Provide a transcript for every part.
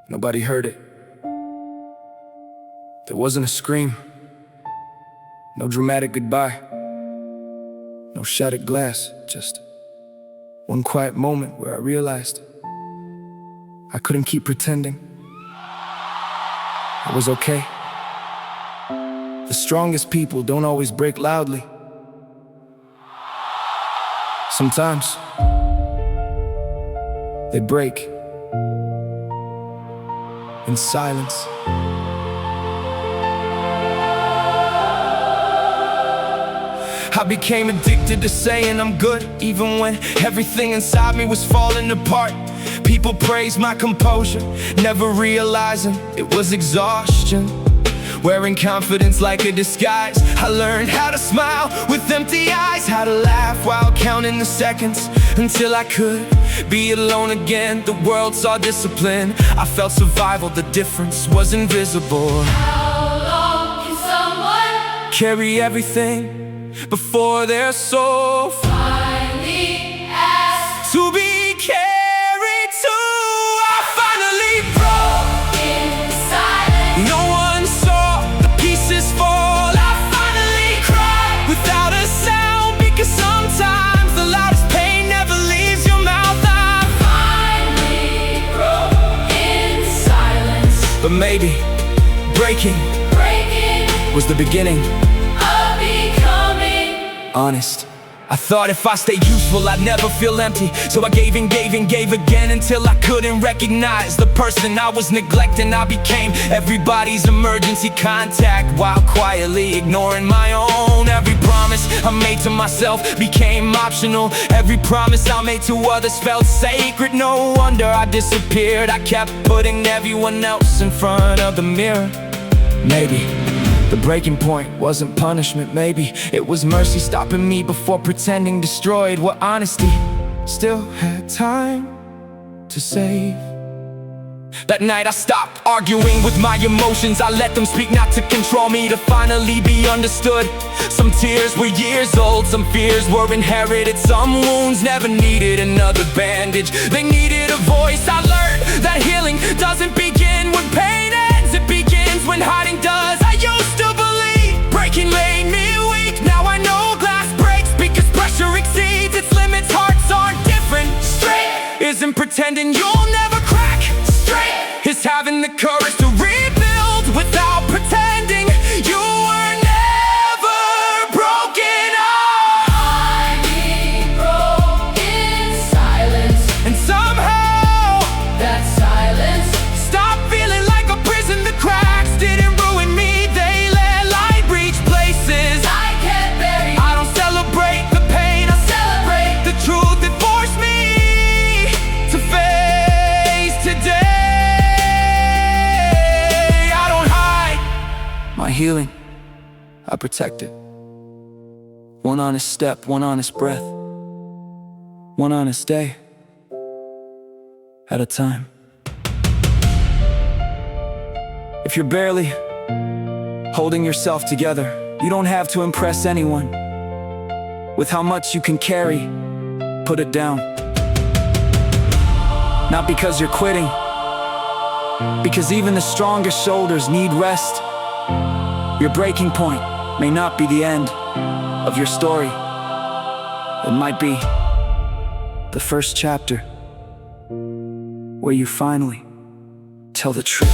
Nobody heard it. There wasn't a scream, no dramatic goodbye, no shattered glass, just one quiet moment where I realized I couldn't keep pretending I was okay. The strongest people don't always break loudly. Sometimes they break in silence. I became addicted to saying I'm good, even when everything inside me was falling apart. People praised my composure, never realizing it was exhaustion. Wearing confidence like a disguise, I learned how to smile with empty eyes, how to laugh while counting the seconds, until I could be alone again. The world saw discipline, I felt survival, the difference was invisible. How long can someone Carry everything before their soul finally ask to be carried to? I finally broke. in silence? No one saw the pieces fall. I finally cried without a sound, because sometimes the loudest pain never leaves your mouth. I Finally broke in silence. But maybe breaking Breaking was the beginning. of becoming. Honest, I thought if I stayed useful I'd never feel empty, so I gave and gave and gave again until I couldn't recognize the person I was neglecting. I became everybody's emergency contact while quietly ignoring my own. Every promise I made to myself became optional. Every promise I made to others felt sacred. No wonder I disappeared. I kept putting everyone else in front of the mirror. Maybe the breaking point wasn't punishment, maybe it was mercy stopping me before pretending destroyed what honesty still had time to save. That night I stopped arguing with my emotions. I let them speak, not to control me, to finally be understood. Some tears were years old, some fears were inherited, some wounds never needed another bandage. They needed a voice. I learned that healing doesn't begin when pain ends, it begins when hiding does. I used to believe breaking made me weak. Now I know glass breaks because pressure exceeds its limits. Hearts aren't different. Straight isn't pretending you'll never crack. Straight is having the courage to rebuild without pretending you were never broken up. Finally broke in silence. And somehow That silence stop feeling like a prison. The cracks didn't ruin me, they let light reach places. I can't bury. I don't celebrate the pain, I Celebrate the truth that forced me to face today. I don't hide my healing, I protect it. One honest step, one honest breath, one honest day at a time. If you're barely holding yourself together, you don't have to impress anyone. With how much you can carry, put it down. Not because you're quitting, because even the strongest shoulders need rest. Your breaking point may not be the end of your story. It might be the first chapter where you finally tell the truth.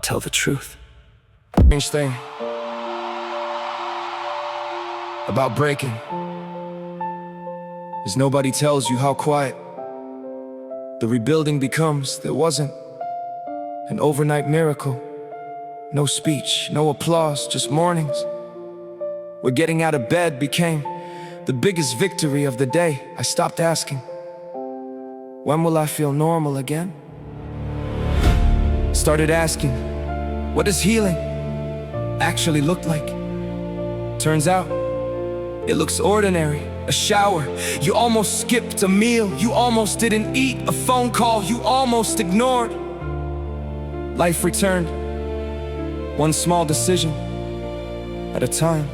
Tell the truth. Strange thing about breaking is nobody tells you how quiet the rebuilding becomes. There wasn't an overnight miracle, no speech, no applause, just mornings where getting out of bed became the biggest victory of the day. I stopped asking, when will I feel normal again? Started asking, what does healing actually look like? Turns out, it looks ordinary. A shower, you almost skipped a meal, you almost didn't eat, a phone call you almost ignored. Life returned, one small decision at a time.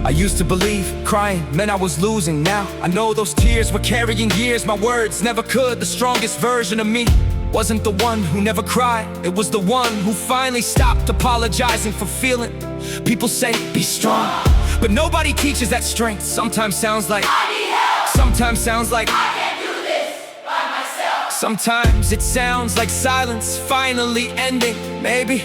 I used to believe crying meant I was losing. Now I know those tears were carrying years. My words never could. The strongest version of me wasn't the one who never cried. It was the one who finally stopped apologizing for feeling. People say, be strong, but nobody teaches that strength sometimes sounds like I need help. sometimes sounds like I can't do this by myself. sometimes it sounds like silence finally ending. Maybe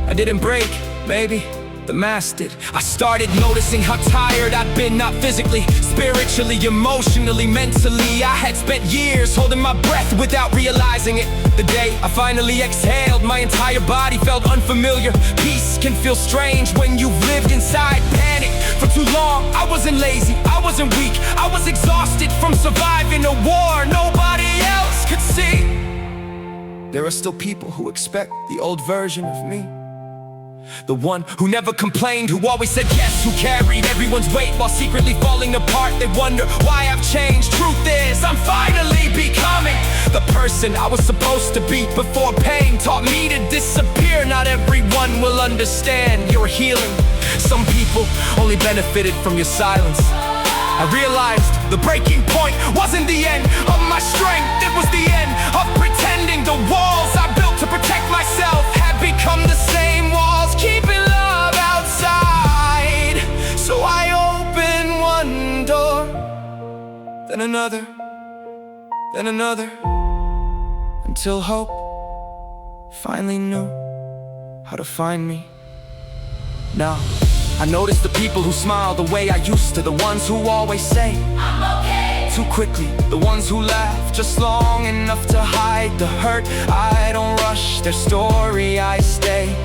I didn't break, maybe the mask did. I started noticing how tired I'd been, not physically, spiritually, emotionally, mentally. I had spent years holding my breath without realizing it. The day I finally exhaled, my entire body felt unfamiliar. Peace can feel strange when you've lived inside panic for too long. I wasn't lazy, I wasn't weak, I was exhausted from surviving a war nobody else could see. There are still people who expect the old version of me, the one who never complained, who always said yes, who carried everyone's weight while secretly falling apart. They wonder why I've changed. Truth is, I'm finally becoming the person I was supposed to be before pain taught me to disappear. Not everyone will understand your healing. Some people only benefited from your silence. I realized the breaking point wasn't the end of my strength. It was the end of pretending. The walls I built to protect myself had become the same walls keeping love outside. So I opened one door, then another, until hope finally knew how to find me. Now I notice the people who smile the way I used to, the ones who always say I'm okay. too quickly, the ones who laugh just long enough to hide the hurt. I don't rush their story, I stay.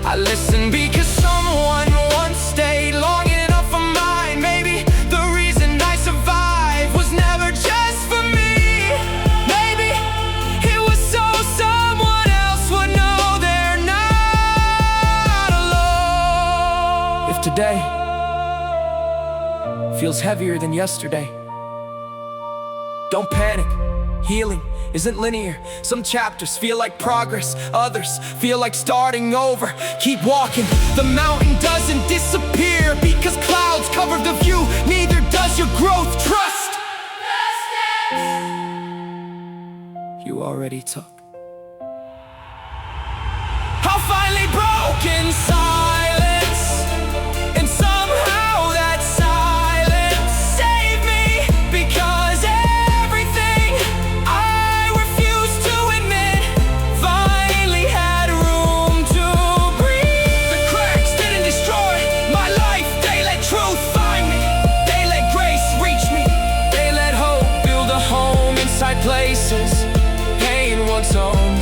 I listen because someone once stayed long enough for mine. Maybe the reason I survived was never just for me. Maybe it was so someone else would know they're not alone. If today feels heavier than yesterday, don't panic. Healing isn't linear. Some chapters feel like progress, others feel like starting over. Keep walking, the mountain doesn't disappear because clouds cover the view. Neither does your growth. Trust The steps you already took. I finally broke in silence, and somehow that silence saved me. Because everything I refused to admit finally had room to breathe. The cracks didn't destroy my life, they let truth find me. They let grace reach me. They let hope build a home inside places pain once owned.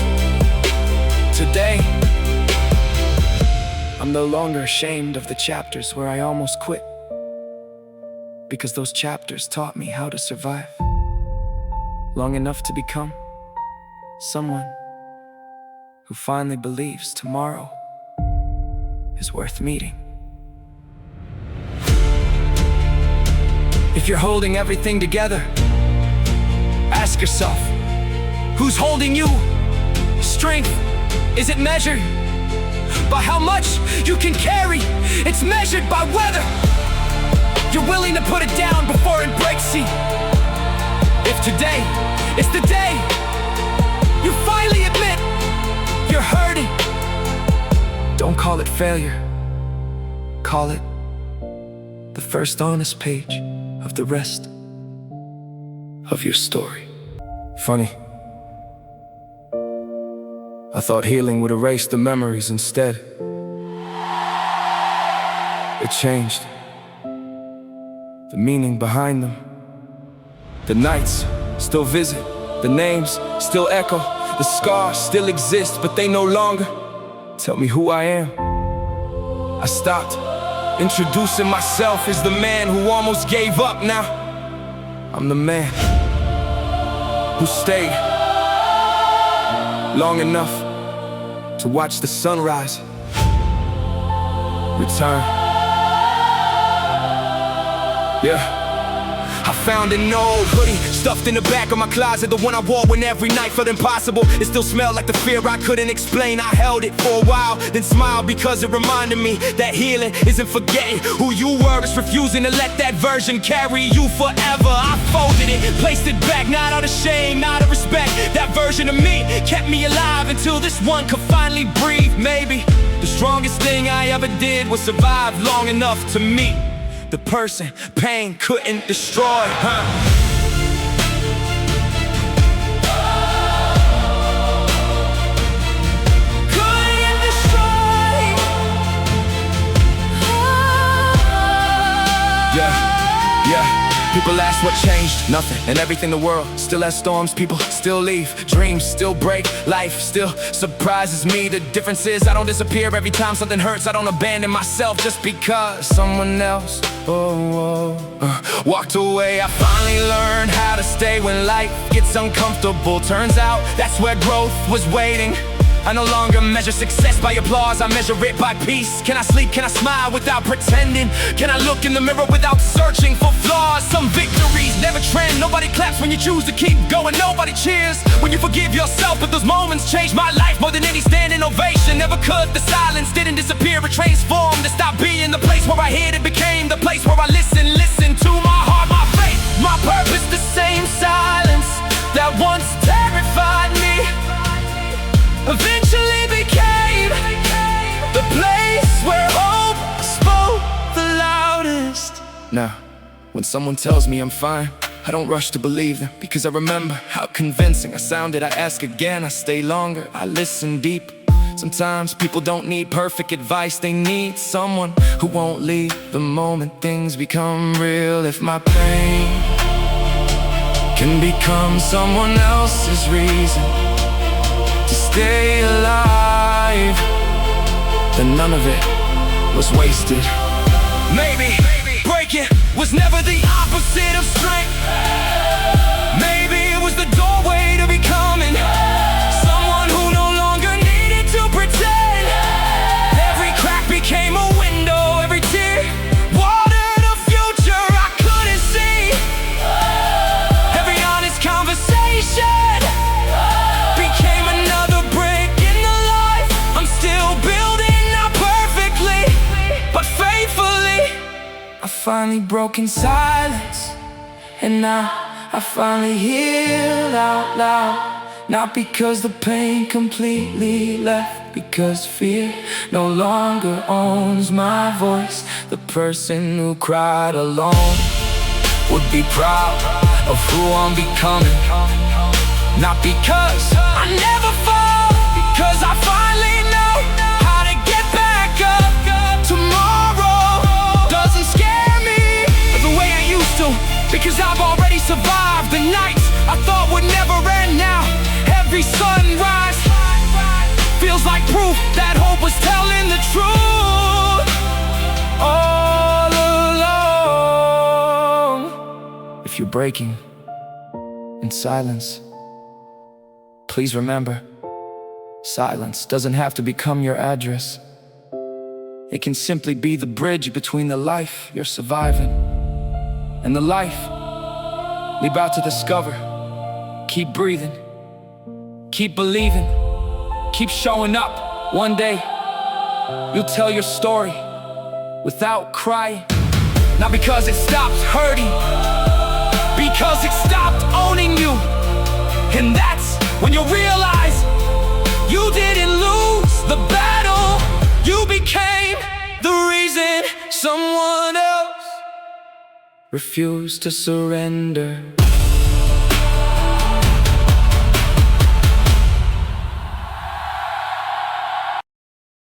Today I'm no longer ashamed of the chapters where I almost quit, because those chapters taught me how to survive long enough to become someone who finally believes tomorrow is worth meeting. If you're holding everything together, ask yourself, who's holding you? Strength, is it measured by how much you can carry? It's measured by whether you're willing to put it down before it breaks. See, if today is the day you finally admit you're hurting, don't call it failure. Call it the first honest page of the rest of your story. Funny, I thought healing would erase the memories. Instead, it changed the meaning behind them. The nights still visit, the names still echo, the scars still exist, but they no longer tell me who I am. I stopped introducing myself as the man who almost gave up. Now I'm the man who stayed long enough to watch the sunrise return. Yeah, I found an old hoodie stuffed in the back of my closet, the one I wore when every night felt impossible. It still smelled like the fear I couldn't explain. I held it for a while, then smiled because it reminded me that healing isn't forgetting who you were, it's refusing to let that version carry you forever. I folded it, placed it back, not out of shame, not of respect. That version of me kept me alive until this one could finally breathe. Maybe the strongest thing I ever did was survive long enough to meet the person pain couldn't destroy, Couldn't destroy. Yeah. People ask what changed, nothing, and everything. The world still has storms, people still leave, dreams still break, life still surprises me. The difference is I don't disappear every time something hurts. I don't abandon myself just because someone else walked away. I finally learned how to stay when life gets uncomfortable. Turns out that's where growth was waiting. I no longer measure success by applause, I measure it by peace. Can I sleep, can I smile without pretending? Can I look in the mirror without searching for flaws? Some victories never trend. Nobody claps when you choose to keep going. Nobody cheers when you forgive yourself. But those moments changed my life more than any standing ovation never could. The silence didn't disappear, it transformed. It stopped being the place where I hid, it became the place where I listen to my heart, my faith, my purpose. The same silence that once terrified me eventually became the place where hope spoke the loudest. Now, when someone tells me I'm fine, I don't rush to believe them, because I remember how convincing I sounded. I ask again, I stay longer, I listen deep. Sometimes people don't need perfect advice, they need someone who won't leave the moment things become real. If my pain can become someone else's reason to stay alive, then none of it was wasted. Maybe breaking was never the opposite of strength. Maybe it was the doorway to becoming someone who no longer needed to pretend. Every crack became a window, every tear watered a future I couldn't see. Every honest conversation became another brick in the life I'm still building, not perfectly, but faithfully. I finally broke in silence, and now I finally healed out loud. Not because the pain completely left, because fear no longer owns my voice. The person who cried alone would be proud of who I'm becoming. Not because I never fall, because I finally know how to get back up. Tomorrow doesn't scare me the way I used to, because I've already survived the nights I thought would never end. Now every sunrise feels like proof that hope was telling the truth all along. If you're breaking in silence, please remember, silence doesn't have to become your address. It can simply be the bridge between the life you're surviving and the life you're about to discover. Keep breathing, keep believing, keep showing up. One day, you'll tell your story without crying. Not because it stopped hurting, because it stopped owning you. And that's when you'll realize you didn't lose the battle, you became the reason someone else refused to surrender.